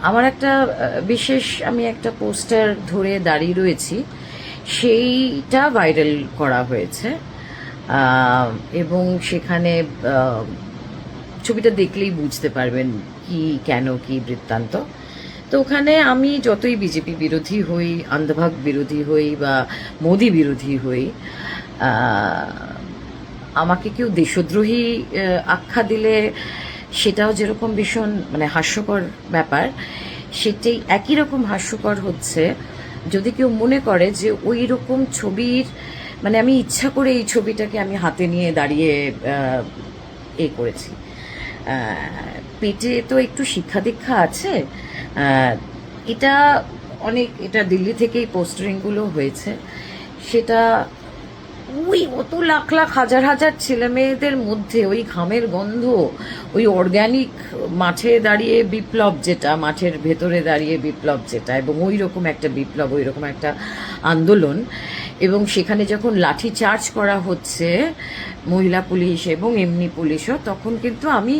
আমার একটা বিশেষ আমি একটা পোস্টার ধরে দাঁড়িয়ে রয়েছি, সেইটা ভাইরাল করা হয়েছে। এবং সেখানে ছবিটা দেখলেই বুঝতে পারবেন কি কেন কি বৃত্তান্ত। তো ওখানে আমি যতই বিজেপি বিরোধী হই, আন্ধভাগ বিরোধী হই বা মোদি বিরোধী হই, আমাকে কেউ দেশদ্রোহী আখ্যা দিলে সেটাও যেরকম ভীষণ মানে হাস্যকর ব্যাপার, সেটাই একই রকম হাস্যকর হচ্ছে যদি কেউ মনে করে যে ওই রকম ছবির মানে আমি ইচ্ছা করে এই ছবিটাকে আমি হাতে নিয়ে দাঁড়িয়ে এ করেছি। পেটে তো একটু শিক্ষা দীক্ষা আছে। এটা এটা দিল্লি থেকেই পোস্টারিংগুলো হয়েছে। সেটা ওই অত লাখ লাখ হাজার হাজার ছেলে মেয়েদের মধ্যে ওই ঘামের গন্ধ, ওই অর্গ্যানিক মাঠে দাঁড়িয়ে বিপ্লব যেটা, মাঠের ভেতরে দাঁড়িয়ে বিপ্লব যেটা, এবং ওই রকম একটা বিপ্লব, ওই রকম একটা আন্দোলন, এবং সেখানে যখন লাঠি চার্জ করা হচ্ছে মহিলা পুলিশ এবং এমনি পুলিশও, তখন কিন্তু আমি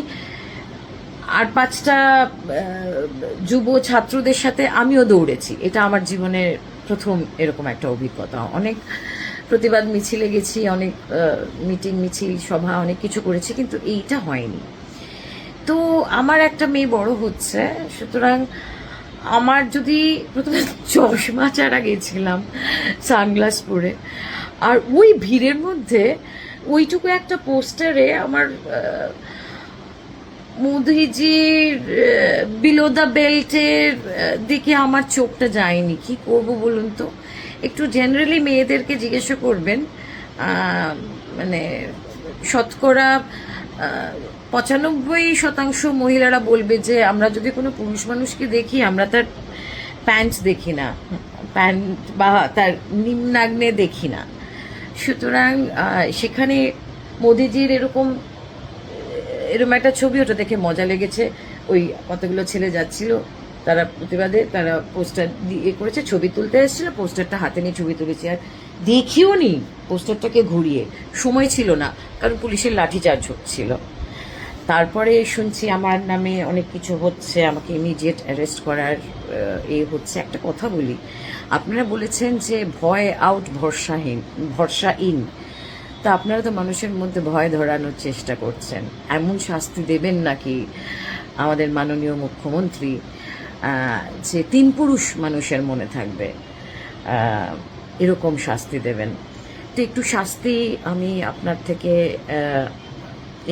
আর 5টা যুব ছাত্রদের সাথে আমিও দৌড়েছি। এটা আমার জীবনের প্রথম এরকম একটা অভিজ্ঞতা। অনেক প্রতিবাদ মিছিলে গেছি, অনেক মিটিং মিছিল সভা অনেক কিছু করেছি, কিন্তু এইটা হয়নি। তো আমার একটা মেয়ে বড় হচ্ছে, সুতরাং আমার যদি প্রথমে চশমা ছাড়া গেছিলাম সানগ্লাস পরে, আর ওই ভিড়ের মধ্যে ওইটুকু একটা পোস্টারে আমার মোদিজির বিলো দ্য বেল্টের দিকে আমার চোখটা যায়নি। কি করব বলুন তো? একটু জেনারেলি মেয়েদেরকে জিজ্ঞাসা করবেন, মানে শতকরা 95% মহিলারা বলবে যে আমরা যদি কোনো পুরুষ মানুষকে দেখি, আমরা তার প্যান্ট দেখি না, প্যান্ট বা তার নিম্নাগ্নে দেখি না। সুতরাং সেখানে মোদিজির এরকম একটা ছবি, ওটা দেখে মজা লেগেছে। ওই কতগুলো ছেলে যাচ্ছিল, তারা প্রতিবাদে তারা পোস্টার দিয়ে করেছে, ছবি তুলতে এসেছিল, পোস্টারটা হাতে নিয়ে ছবি তুলেছে। আর দেখিও নি পোস্টারটাকে ঘুরিয়ে, সময় ছিল না, কারণ পুলিশের লাঠিচার্জ হচ্ছিল। তারপরে শুনছি আমার নামে অনেক কিছু হচ্ছে, আমাকে ইমিডিয়েট অ্যারেস্ট করার হচ্ছে। একটা কথা বলি, আপনারা বলেছেন যে ভয় আউট ভরসা ইন। তা আপনারা তো মানুষের মধ্যে ভয় ধরানোর চেষ্টা করছেন। এমন শাস্তি দেবেন নাকি আমাদের মাননীয় মুখ্যমন্ত্রী যে 3 পুরুষ মানুষের মনে থাকবে, এরকম শাস্তি দেবেন? তো একটু শাস্তি আমি আপনার থেকে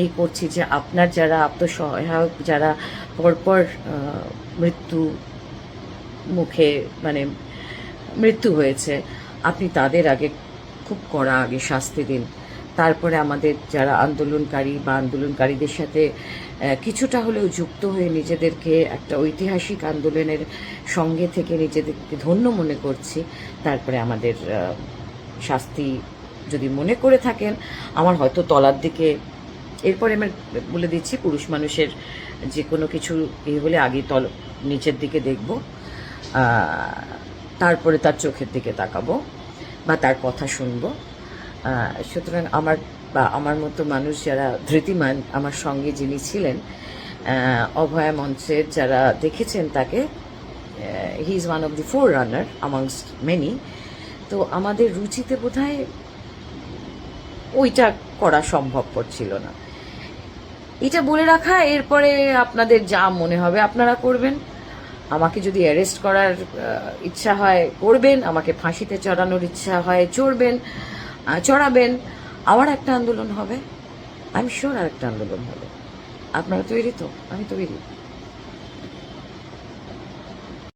এই করছি যে আপনার যারা আত্মসহায়ক, যারা পরপর মৃত্যু মুখে মানে মৃত্যু হয়েছে, আপনি তাদের আগে খুব কড়া আগে শাস্তি দিন। তারপরে আমাদের যারা আন্দোলনকারী বা আন্দোলনকারীদের সাথে কিছুটা হলেও যুক্ত হয়ে নিজেদেরকে একটা ঐতিহাসিক আন্দোলনের সঙ্গে থেকে নিজেদেরকে ধন্য মনে করছি, তারপরে আমাদের শাস্তি যদি মনে করে থাকেন, আমার হয়তো তলার দিকে, এরপরে আমি বলে দিচ্ছি, পুরুষ মানুষের যে কোনো কিছু হলে আগে নিচের দিকে দেখব, তারপরে তার চোখের দিকে তাকাবো বা তার কথা শুনবো। সুতরাং আমার মতো মানুষ যারা ধৃতিমান, আমার সঙ্গে যিনি ছিলেন, অভয়া মঞ্চের যারা দেখেছেন তাকে, he is one of the four runner amongst many. তো আমাদের রুচিতে বোধহয় ওইটা করা সম্ভবপর ছিল না। এটা বলে রাখা, এরপরে আপনাদের যা মনে হবে আপনারা করবেন। আমাকে যদি অ্যারেস্ট করার ইচ্ছা হয় করবেন, আমাকে ফাঁসিতে চড়ানোর ইচ্ছা হয় চড়াবেন। আবার একটা আন্দোলন হবে, আই এম শিওর আর একটা আন্দোলন হবে। আপনারা তৈরি তো? আমি তৈরি।